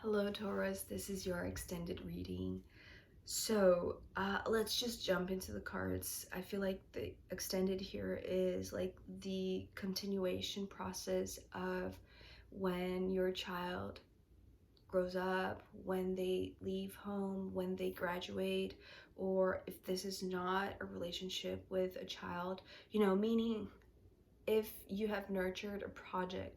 Hello Taurus, this is your extended reading. So let's just jump into the cards. I feel like the extended here is like the continuation process of when your child grows up, when they leave home, when they graduate, or if this is not a relationship with a child, meaning if you have nurtured a project,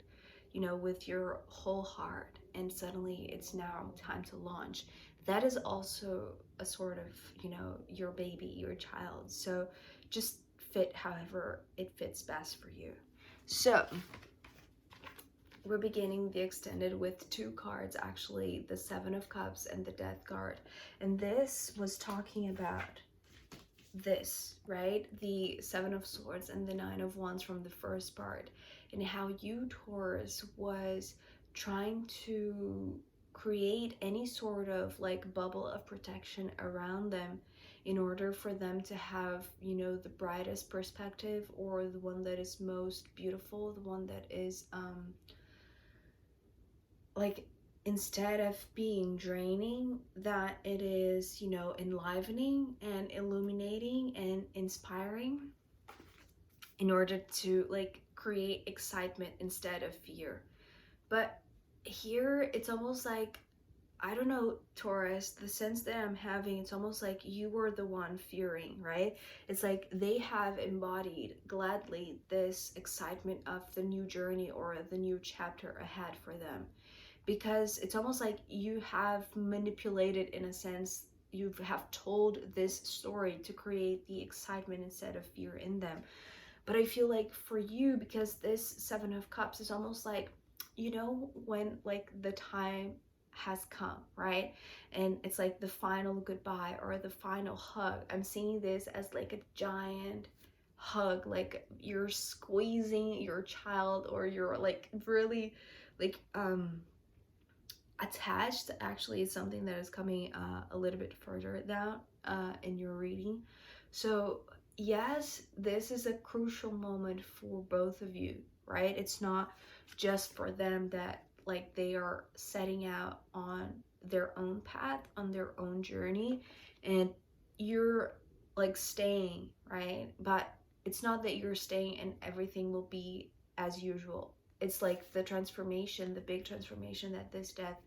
with your whole heart and suddenly it's now time to launch, that is also a sort of, your baby, your child. So just fit however it fits best for you. So we're beginning the extended with two cards, actually, the Seven of Cups and the Death card. And this was talking about this, right? The Seven of Swords and the Nine of Wands from the first part, and how you, Taurus, was trying to create any sort of like bubble of protection around them in order for them to have, the brightest perspective, or the one that is most beautiful, the one that is like, instead of being draining, that it is, enlivening and illuminating and inspiring, in order to like create excitement instead of fear. But here it's almost like, I don't know, Taurus, the sense that I'm having, it's almost like you were the one fearing, right? It's like they have embodied gladly this excitement of the new journey or the new chapter ahead for them, because it's almost like you have manipulated, in a sense, you have told this story to create the excitement instead of fear in them. But I feel like for you, because this Seven of Cups is almost like, when like the time has come, right? And it's like the final goodbye or the final hug. I'm seeing this as like a giant hug, like you're squeezing your child, or you're like really like attached. Actually, is something that is coming a little bit further down in your reading. So yes, this is a crucial moment for both of you, right? It's not just for them, that like they are setting out on their own path, on their own journey, and you're like staying, right? But it's not that you're staying and everything will be as usual. It's like the transformation, the big transformation that this death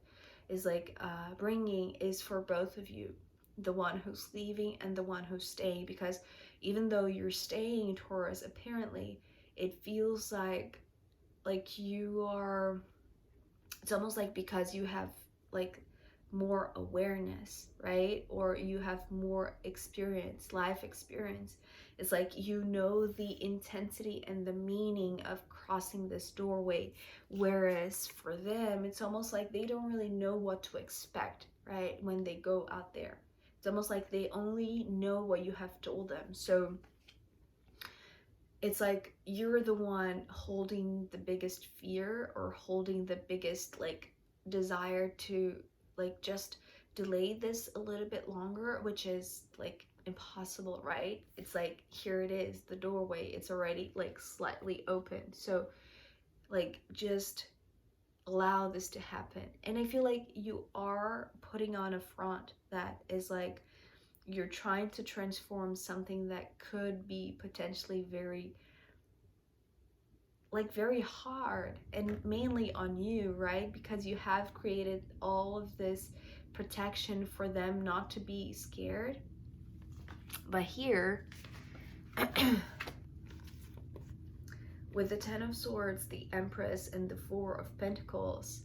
is like bringing, is for both of you, the one who's leaving and the one who's staying. Because even though you're staying, Taurus, apparently it feels like you are, it's almost like because you have like more awareness, right? Or you have more experience, life experience. It's like you know the intensity and the meaning of crossing this doorway. Whereas for them, it's almost like they don't really know what to expect, right? When they go out there. It's almost like they only know what you have told them. So it's like you're the one holding the biggest fear, or holding the biggest like desire to like just delay this a little bit longer, which is like impossible, right? It's like, here it is, the doorway, it's already like slightly open. So like just allow this to happen. And I feel like you are putting on a front that is like, you're trying to transform something that could be potentially very hard, and mainly on you, right? Because you have created all of this protection for them not to be scared. But here with the Ten of Swords, the Empress, and the Four of Pentacles,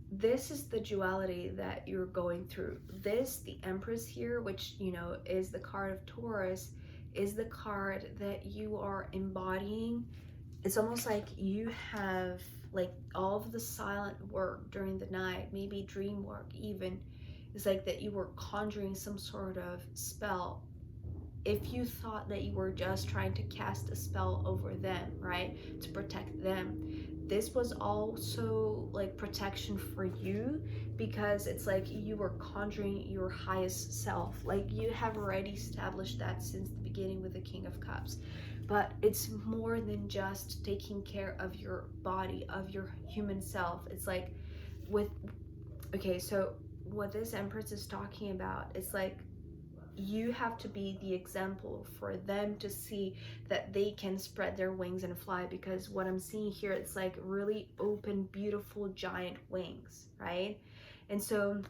this is the duality that you're going through. This, the Empress here, which is the card of Taurus, is the card that you are embodying. It's almost like you have like all of the silent work during the night, maybe dream work even. It's like that you were conjuring some sort of spell. If you thought that you were just trying to cast a spell over them, right, to protect them, this was also like protection for you, because it's like you were conjuring your highest self. Like you have already established that since the beginning with the King of Cups. But it's more than just taking care of your body, of your human self. It's like with Okay, so what this Empress is talking about is like, you have to be the example for them to see that they can spread their wings and fly, because what I'm seeing here, it's like really open, beautiful, giant wings, right? And so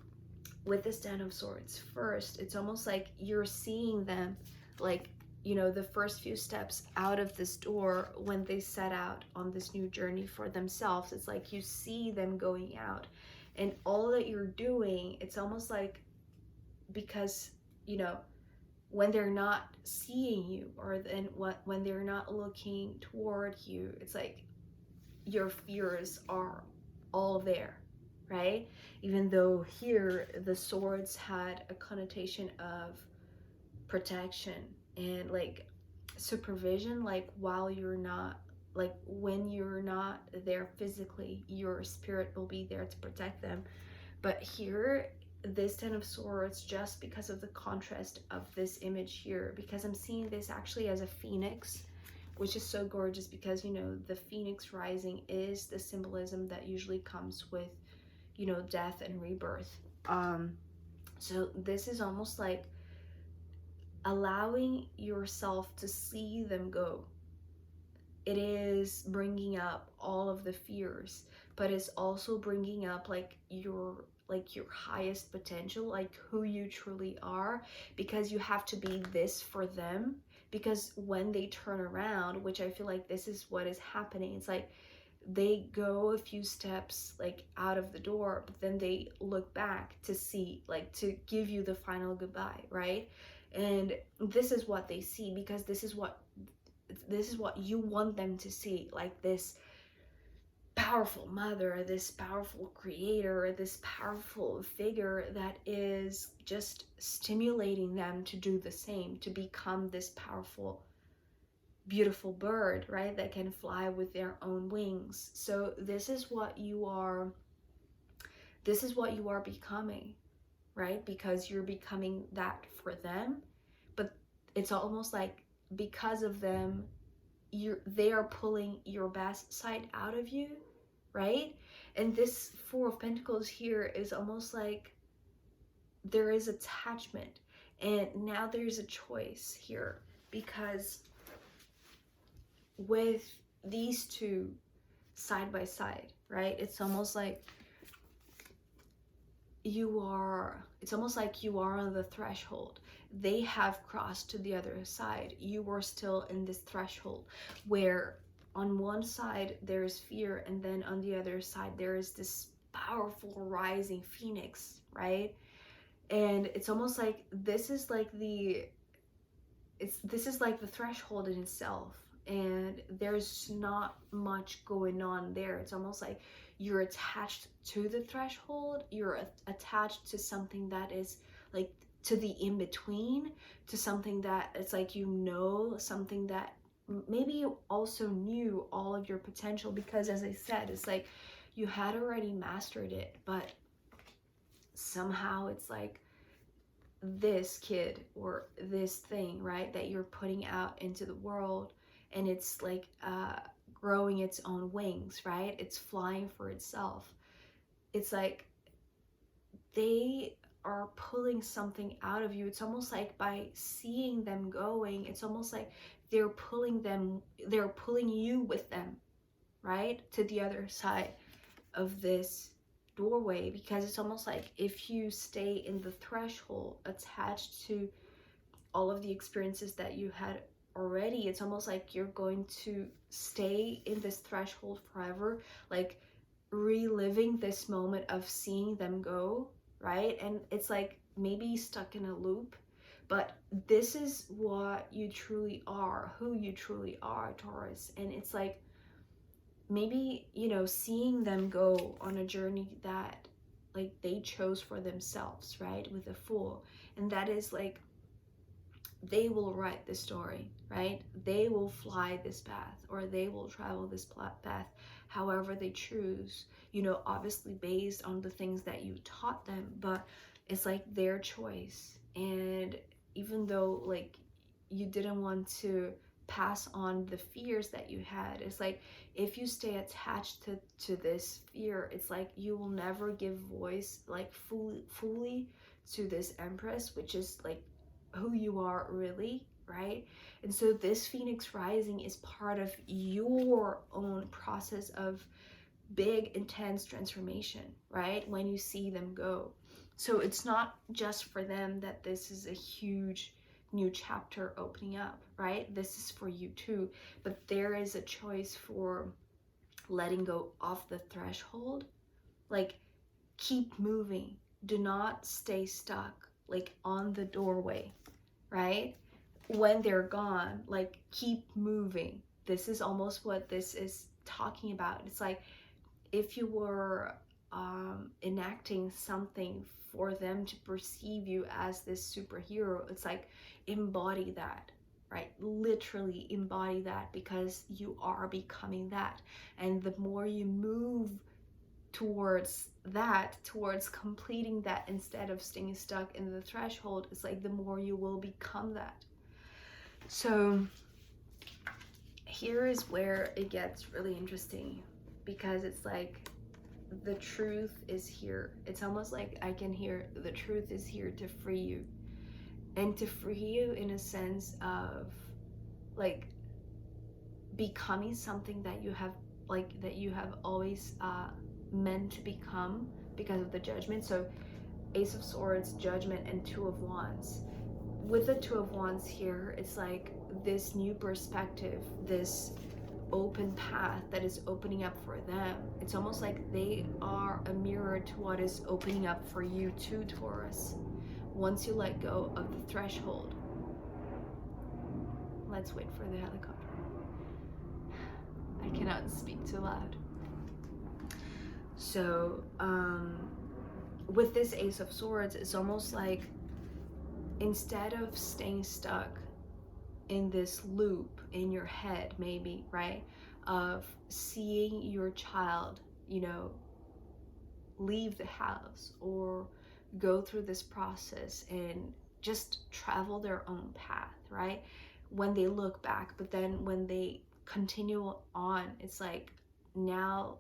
with this Ten of Swords, first, it's almost like you're seeing them, like, you know, the first few steps out of this door when they set out on this new journey for themselves. It's like you see them going out, and all that you're doing, it's almost like, because, you know, when they're not seeing you, or then when they're not looking toward you, it's like your fears are all there, right? Even though here the swords had a connotation of protection and like supervision, like while you're not, like when you're not there physically, your spirit will be there to protect them. But here, this Ten of Swords, just because of the contrast of this image here, because I'm seeing this actually as a phoenix, which is so gorgeous, because, you know, the phoenix rising is the symbolism that usually comes with, you know, death and rebirth. So this is almost like allowing yourself to see them go. It is bringing up all of the fears, but it's also bringing up like your highest potential, like who you truly are, because you have to be this for them. Because when they turn around, which I feel like this is what is happening, it's like they go a few steps like out of the door, but then they look back to see, like, to give you the final goodbye, right? And this is what they see, because this is what you want them to see, like this powerful mother, this powerful creator, this powerful figure that is just stimulating them to do the same, to become this powerful, beautiful bird, right, that can fly with their own wings. So this is what you are, this is what you are becoming, right? Because you're becoming that for them. But it's almost like, because of them, they are pulling your best side out of you, right? And this Four of Pentacles here is almost like there is attachment, and now there's a choice here, because with these two side by side, right, it's almost like it's almost like you are on the threshold. They have crossed to the other side. You are still in this threshold where on one side there is fear, and then on the other side there is this powerful rising phoenix, right? And it's almost like this is like the threshold in itself, and there's not much going on there. It's almost like you're attached to the threshold, you're attached to something that is like to the in between, to something that it's like, you know, something that maybe you also knew all of your potential, because as I said, it's like you had already mastered it, but somehow it's like this kid or this thing, right, that you're putting out into the world, and it's like growing its own wings, right? It's flying for itself. It's like they are pulling something out of you. It's almost like by seeing them going, it's almost like they're pulling you with them, right, to the other side of this doorway. Because it's almost like if you stay in the threshold attached to all of the experiences that you had already, it's almost like you're going to stay in this threshold forever, like reliving this moment of seeing them go, right? And it's like maybe stuck in a loop. But this is what you truly are, who you truly are, Taurus. And it's like maybe, you know, seeing them go on a journey that like they chose for themselves, right, with a Fool. And that is like, they will write the story, right? They will fly this path, or they will travel this path however they choose, you know, obviously based on the things that you taught them, but it's like their choice. And even though like you didn't want to pass on the fears that you had. It's like if you stay attached to this fear, it's like you will never give voice like fully to this Empress, which is like who you are really, right? And so this Phoenix rising is part of your own process of big intense transformation, right? When you see them go. So it's not just for them that this is a huge new chapter opening up, right? This is for you too. But there is a choice for letting go off the threshold. Like, keep moving. Do not stay stuck, like on the doorway, right? When they're gone, like, keep moving. This is almost what this is talking about. It's like if you were enacting something for them to perceive you as this superhero, it's like embody that, right? Literally embody that, because you are becoming that. And the more you move towards that, towards completing that instead of staying stuck in the threshold, it's like the more you will become that. So here is where it gets really interesting, because it's like the truth is here. It's almost like I can hear the truth is here to free you, and to free you in a sense of like becoming something that you have, like that you have always meant to become because of the Judgment. So Ace of Swords, Judgment, and Two of Wands. With the Two of Wands here, it's like this new perspective, this open path that is opening up for them. It's almost like they are a mirror to what is opening up for you too, Taurus, once you let go of the threshold. Let's wait for the helicopter. I cannot speak too loud. So with this Ace of Swords, it's almost like instead of staying stuck in this loop in your head, maybe, right, of seeing your child, you know, leave the house or go through this process and just travel their own path, right, when they look back, but then when they continue on, it's like now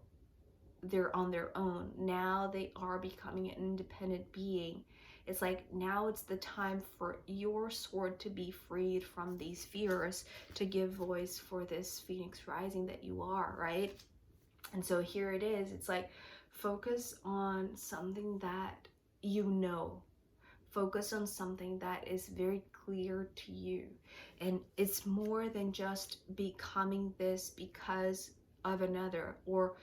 they're on their own. Now they are becoming an independent being. It's like now it's the time for your sword to be freed from these fears, to give voice for this Phoenix rising that you are, right? And so here it is. It's like focus on something that you know. Focus on something that is very clear to you. And it's more than just becoming this because of another, or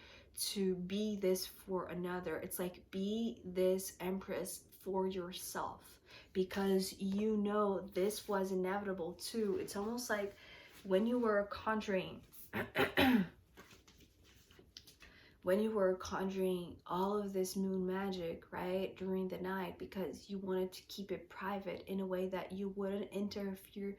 to be this for another. It's like be this Empress for yourself, because you know this was inevitable too. It's almost like when you were conjuring when you were conjuring all of this moon magic, right, during the night, because you wanted to keep it private in a way that you wouldn't interfere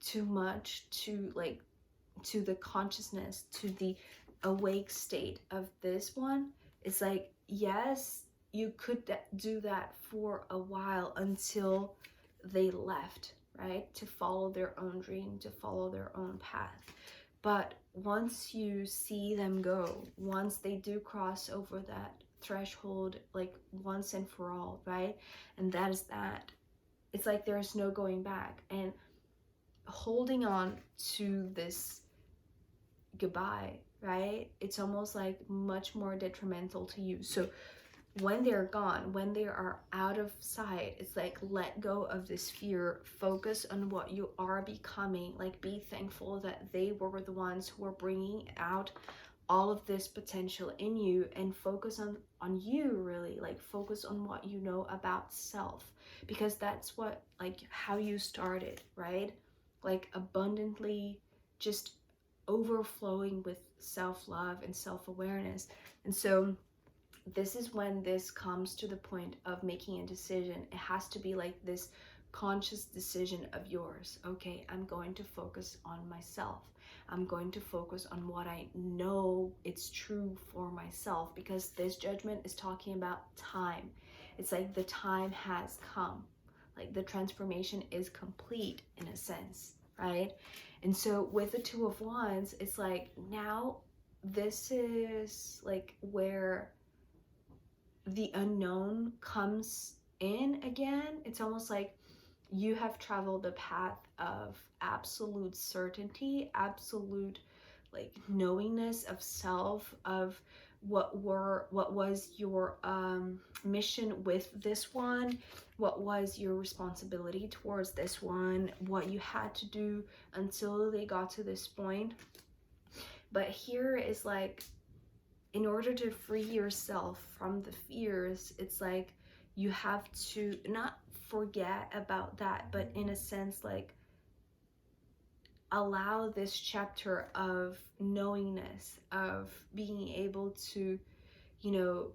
too much to the consciousness, to the awake state of this one. It's like, yes, you could do that for a while until they left, right, to follow their own dream, to follow their own path. But once you see them go, once they do cross over that threshold, like once and for all, right, and that is that, it's like there's no going back. And holding on to this goodbye, right, it's almost like much more detrimental to you. So when they're gone, when they are out of sight, it's like let go of this fear, focus on what you are becoming. Like be thankful that they were the ones who were bringing out all of this potential in you, and focus on you, really, like focus on what you know about self, because that's what, like how you started, right, like abundantly, just overflowing with self-love and self-awareness. And so this is when this comes to the point of making a decision. It has to be like this conscious decision of yours. Okay, I'm going to focus on myself. I'm going to focus on what I know it's true for myself, because this Judgment is talking about time. It's like the time has come. Like the transformation is complete in a sense. right? And so with the Two of Wands, it's like now this is like where the unknown comes in again. It's almost like you have traveled the path of absolute certainty, absolute like knowingness of self, of what was your mission with this one, what was your responsibility towards this one, what you had to do until they got to this point. But here is like, in order to free yourself from the fears, it's like you have to not forget about that, but in a sense, like allow this chapter of knowingness, of being able to, you know,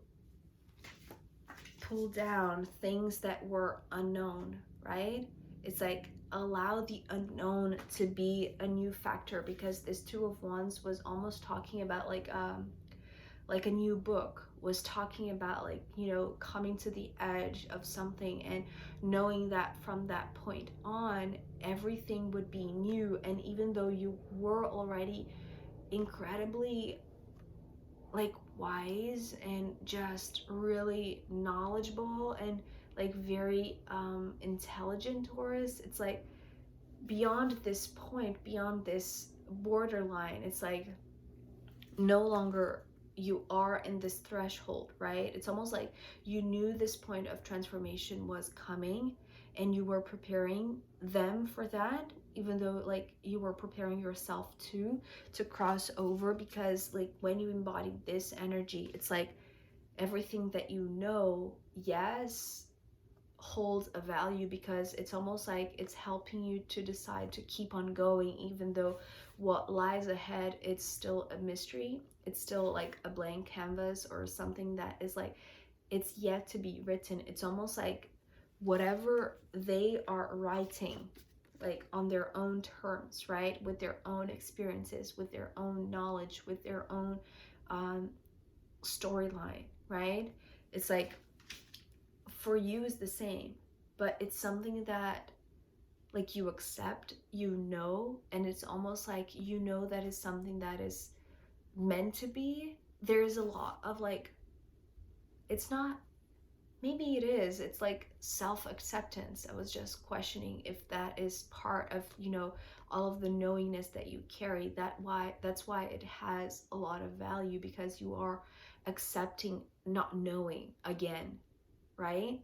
pull down things that were unknown, right? It's like allow the unknown to be a new factor, because this Two of Wands was almost talking about like a new book, was talking about like, you know, coming to the edge of something and knowing that from that point on everything would be new. And even though you were already incredibly like wise and just really knowledgeable and like very intelligent Taurus, it's like beyond this point, beyond this borderline, it's like no longer you are in this threshold, right? It's almost like you knew this point of transformation was coming and you were preparing them for that, even though like you were preparing yourself too to cross over, because like when you embody this energy, it's like everything that you know, yes, holds a value, because it's almost like it's helping you to decide to keep on going, even though what lies ahead, it's still a mystery, it's still like a blank canvas or something that is like it's yet to be written. It's almost like whatever they are writing like on their own terms, right, with their own experiences, with their own knowledge, with their own storyline, right? It's like for you is the same, but it's something that like you accept, you know, and it's almost like you know that is something that is meant to be. There's a lot of like, it's not, maybe it is, it's like self-acceptance. I was just questioning if that is part of, you know, all of the knowingness that you carry. That's why it has a lot of value, because you are accepting not knowing again, right?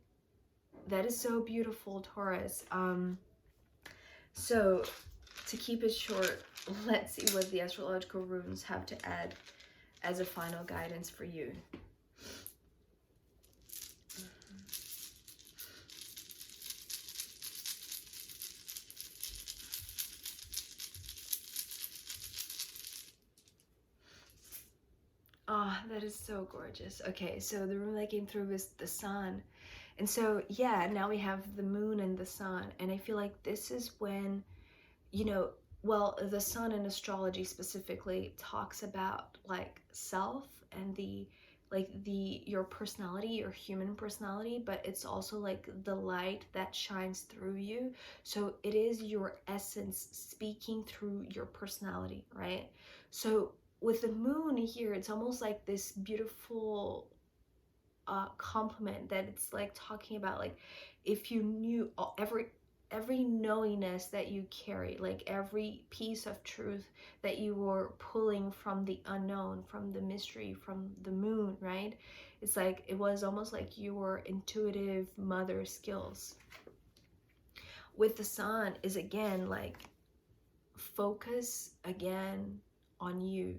That is so beautiful, Taurus. So to keep it short, let's see what the astrological runes have to add as a final guidance for you. Ah, oh, that is so gorgeous. Okay, so the rune that came through was the sun. And so, yeah, now we have the moon and the sun. And I feel like this is when, you know, well, the sun in astrology specifically talks about like self and your personality, your human personality, but it's also like the light that shines through you. So it is your essence speaking through your personality, right? So with the moon here, it's almost like this beautiful compliment that it's like talking about like if you knew every knowingness that you carry, like every piece of truth that you were pulling from the unknown, from the mystery, from the moon, right? It's like it was almost like your intuitive mother skills. With the sun is again like focus again on you.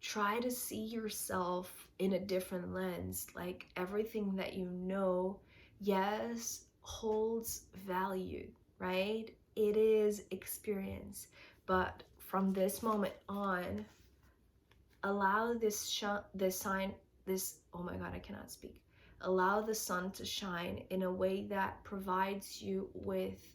Try to see yourself in a different lens. Like everything that you know, yes, holds value, right? It is experience. But from this moment on, allow oh my God, I cannot speak. Allow the sun to shine in a way that provides you with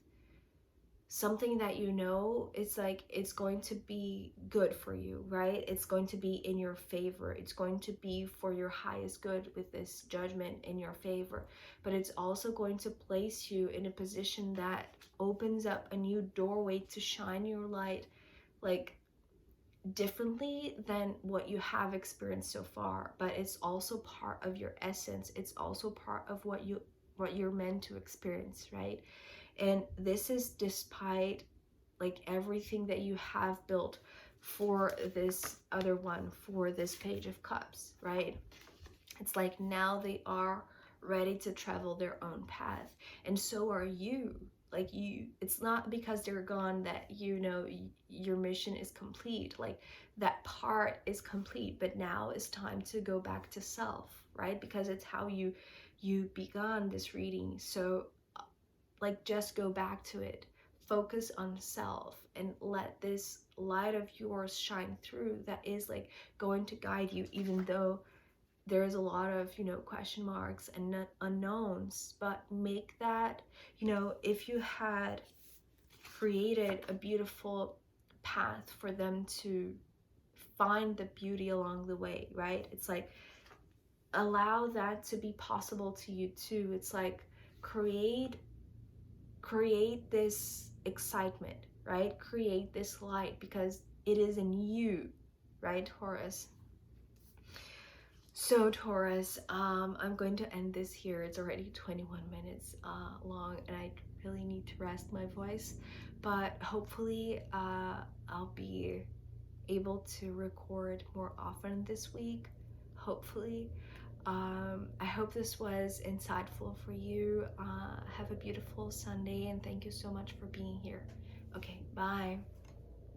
something that you know, it's like it's going to be good for you, right? It's going to be in your favor. It's going to be for your highest good with this judgment in your favor. But it's also going to place you in a position that opens up a new doorway to shine your light, like differently than what you have experienced so far. But it's also part of your essence. It's also part of what you're meant to experience, right? And this is despite like everything that you have built for this other one, for this Page of Cups, right? It's like now they are ready to travel their own path, and so are you. Like you, it's not because they're gone that you know your mission is complete. Like that part is complete, but now it's time to go back to self, right? Because it's how you began this reading. So like just go back to it, focus on self, and let this light of yours shine through, that is like going to guide you, even though there's a lot of, you know, question marks and unknowns. But make that, you know, if you had created a beautiful path for them to find the beauty along the way, right? It's like allow that to be possible to you too. It's like create this excitement, right? Create this light, because it is in you, right, Taurus? So Taurus, I'm going to end this here. It's already 21 minutes long, and I really need to rest my voice. But hopefully, I'll be able to record more often this week. Hopefully. I hope this was insightful for you. Have a beautiful Sunday, and thank you so much for being here. Okay, bye.